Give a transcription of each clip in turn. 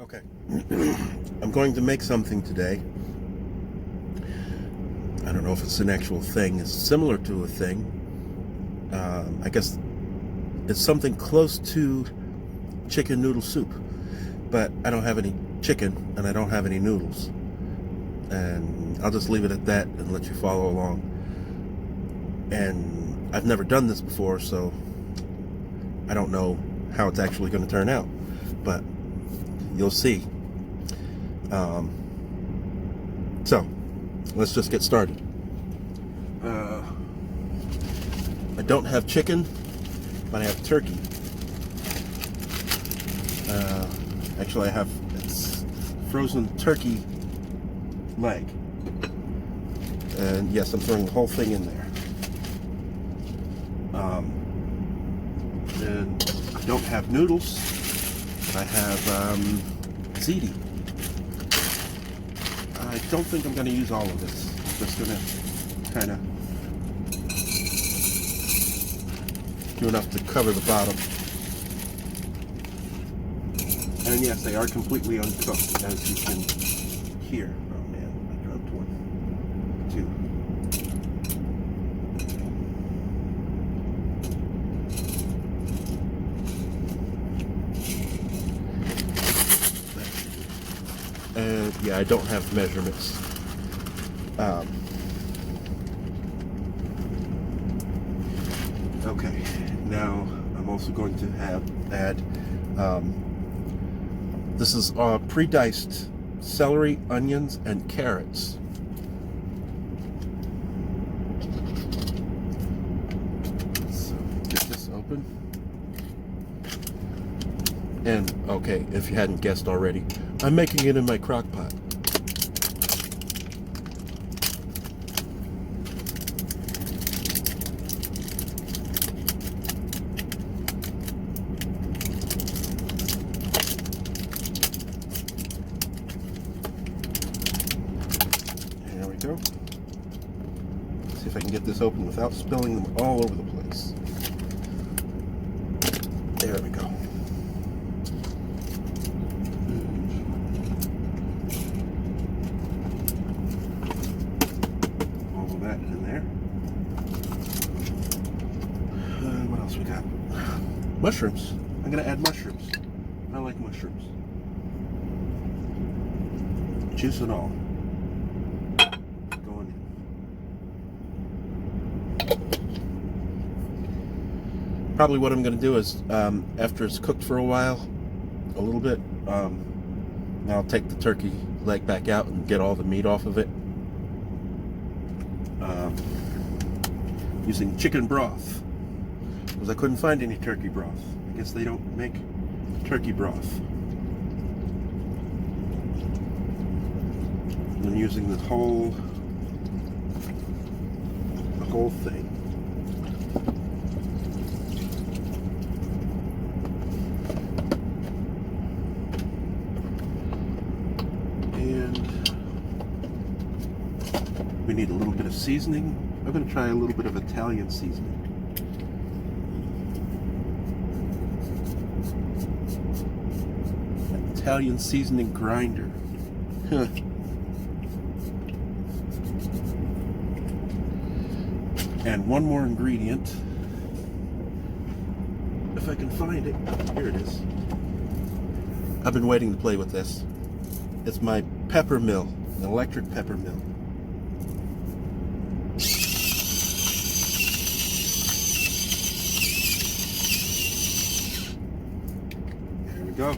Okay, I'm going to make something today. I don't know if it's an actual thing. It's similar to a thing. I guess it's something close to chicken noodle soup, but I don't have any chicken and I don't have any noodles. And I'll just leave it at that and let you follow along. And I've never done this before, so I don't know how it's actually going to turn out, but you'll see. So let's just get started. I don't have chicken, but I have turkey. Actually, I have it's frozen turkey leg, and yes, I'm throwing the whole thing in there. And I don't have noodles, but I have ziti. I don't think I'm going to use all of this. I'm just going to kind of do enough to cover the bottom. And yes, they are completely uncooked, as you can hear. Oh man, I dropped one. Two. And yeah, I don't have measurements. Okay, now I'm also going to add this is pre-diced celery, onions, and carrots. So get this open. And okay, if you hadn't guessed already, I'm making it in my crock pot. There we go. See if I can get this open without spilling them all over the place. There we go. In there. What else we got? Mushrooms. I'm gonna add mushrooms. I like mushrooms. Juice and all. Going in. Probably what I'm gonna do is, after it's cooked for a while, a little bit, I'll take the turkey leg back out and get all the meat off of it. Using chicken broth, because I couldn't find any turkey broth. I guess they don't make turkey broth. I'm using the whole thing. And we need a little bit of seasoning. I'm going to try a little bit of Italian seasoning. Italian seasoning grinder. And one more ingredient. If I can find it. Here it is. I've been waiting to play with this. It's my pepper mill, an electric pepper mill. Go.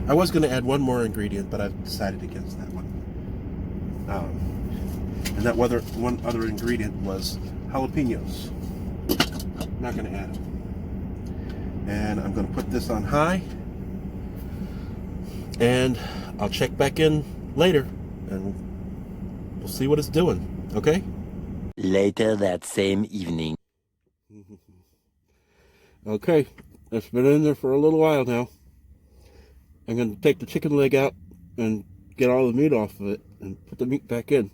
I was going to add one more ingredient, but I've decided against that one. And that one other ingredient was jalapenos. Not going to add them. And I'm going to put this on high. And I'll check back in later, and we'll see what it's doing. Okay? Later that same evening. Okay. It's been in there for a little while now. I'm going to take the chicken leg out and get all the meat off of it and put the meat back in.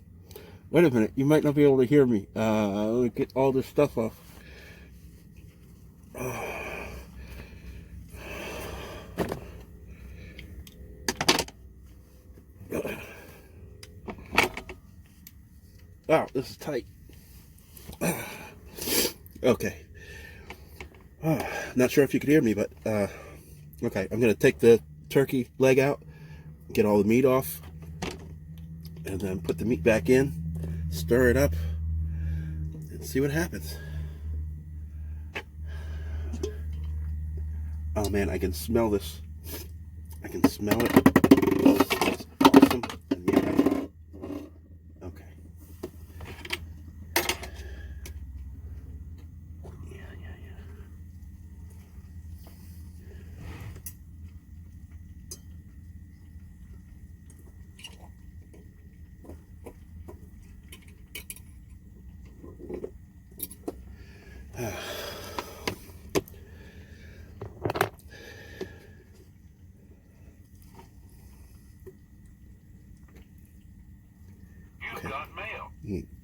Wait a minute, you might not be able to hear me. Let me get all this stuff off. Wow, this is tight. Okay. Not sure if you could hear me, but okay, I'm gonna take the turkey leg out, get all the meat off, and then put the meat back in, stir it up, and see what happens. Oh man, I can smell this. I can smell it. It smells awesome. And yeah, okay.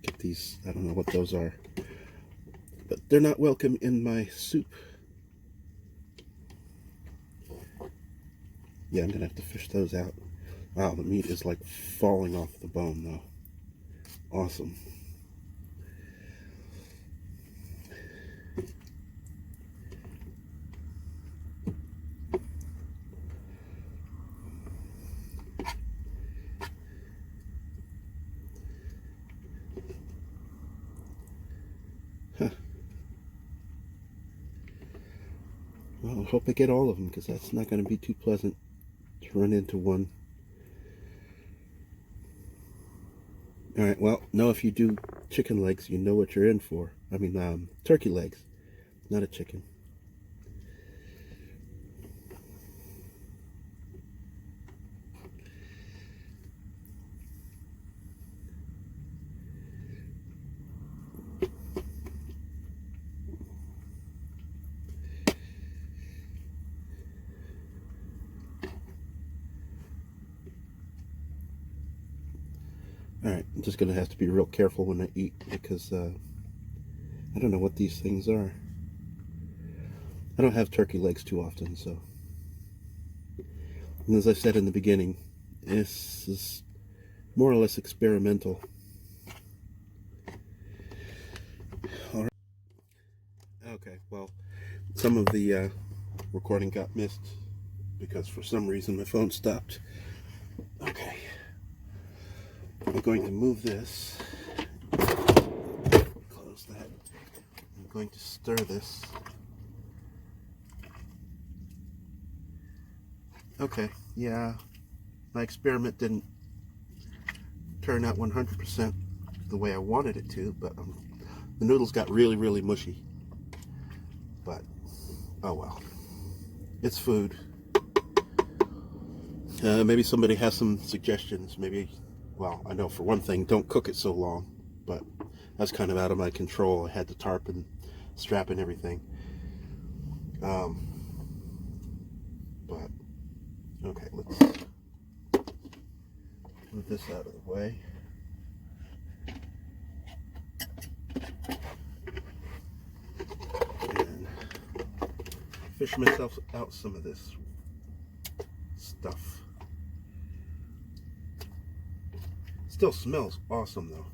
Get these, I don't know what those are, but they're not welcome in my soup. Yeah, I'm gonna have to fish those out. Wow, the meat is like falling off the bone though. Awesome. Huh. Well, I hope I get all of them, because that's not going to be too pleasant to run into one. Alright, well, know if you do chicken legs, you know what you're in for. I mean, turkey legs, not a chicken. Alright, I'm just going to have to be real careful when I eat, because I don't know what these things are. I don't have turkey legs too often, so. And as I said in the beginning, this is more or less experimental. Alright. Okay, well, some of the recording got missed because for some reason my phone stopped. Okay. I'm going to move this. Close that. I'm going to stir this. Okay, yeah, my experiment didn't turn out 100% the way I wanted it to, but the noodles got really, really mushy. But, oh well. It's food. Maybe somebody has some suggestions. Maybe, well, I know for one thing, don't cook it so long. But that's kind of out of my control. I had the tarp and strap and everything. But, okay, let's move this out of the way. And fish myself out some of this stuff. Still smells awesome though.